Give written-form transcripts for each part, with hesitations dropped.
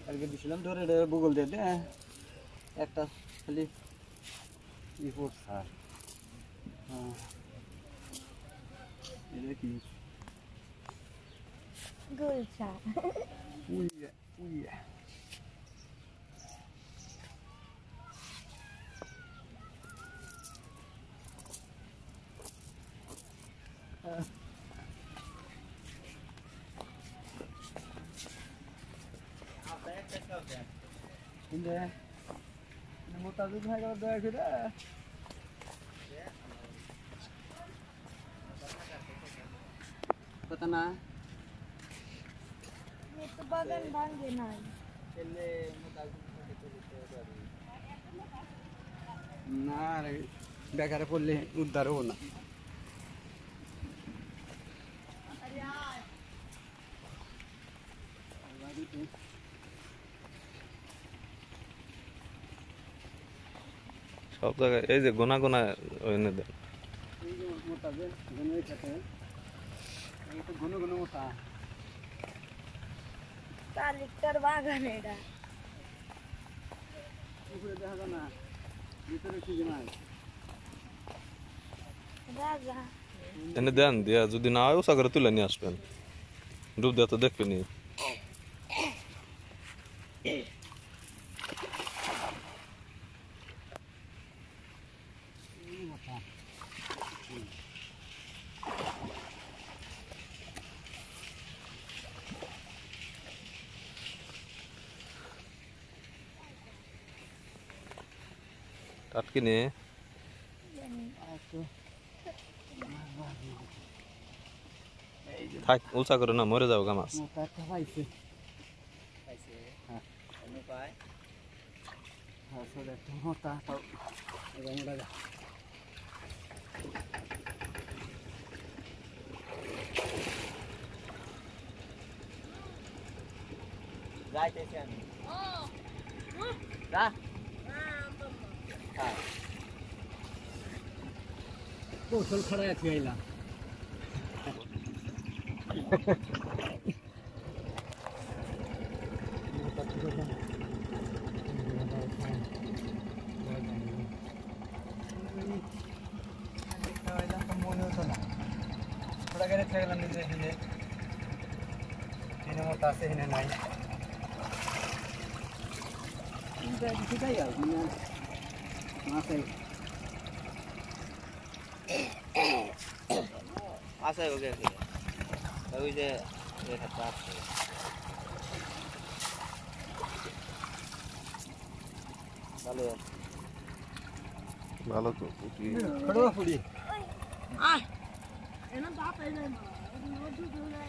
কালকে দিছিলাম ধরে ভূগোল দিয়ে একটা খালি রিপোর্ট স্যার এটা কি গুলশা উইয়া উইয়া Ini mau tahu tu kalau doa kita. Kata na? itu bagan bangge nai. Kelle mau tahu na, begar pulih udar ho na. সব জায়গায় এই যে গোনা গোনা এনে দেন মোটা যে ঘন খেতে এই তো ঘন ঘন মোটা 4 লিটার বাগান এটা উপরে দেখা যায় না ভিতরে কি নাই রাজা এনে দেন দিয়া যদি না হয় সাগরে তুলে নিয়ে আসবেন ডুব দিয়ে তো দেখবেনি টাটকি নে থাক উলসা করে না মরে যাও গা মাছ পাইছে হ্যাঁ পাই আসলে মোটা মোটা যাইতেছি আমি যা হ্যাঁ কৌশল খড়া আছে আইলা মনে হতো না থোড়া করে থাকলাম নিজে নিজে এনে মোটা আছে এনে নাই সেটাই আর মাছে আছে ওকে ওই যে ভালো ভালো তো পুড়ি আয় এনা বাপ এনে না নদু ধরে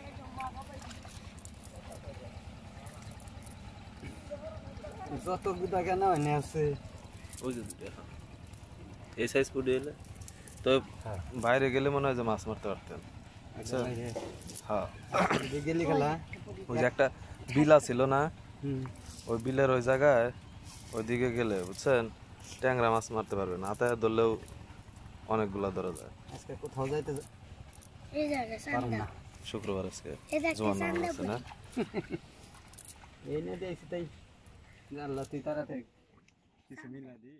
যত গুদা কেন এনে আছে ওই যে এই সাইজ পুডি এলে তো বাইরে গেলে মনে হয় যে মাছ মারতে পারতেন হ্যাঁ গেলি খেলা ওই যে একটা বিলা ছিল না ওই বিলের ওই জায়গায় ওইদিকে গেলে বুঝছেন ট্যাংরা মাছ মারতে পারবেন হাতে ধরলেও অনেকগুলা ধরা যায় আজকে কোথাও যাইতে এই জায়গা সামনে শুক্রবার আজকে এটা কি জোয়ান সামনে আছে না এই নিয়ে দিয়েছি তাই আল্লাহ তুই তারা থেকে কিছু মিলা দি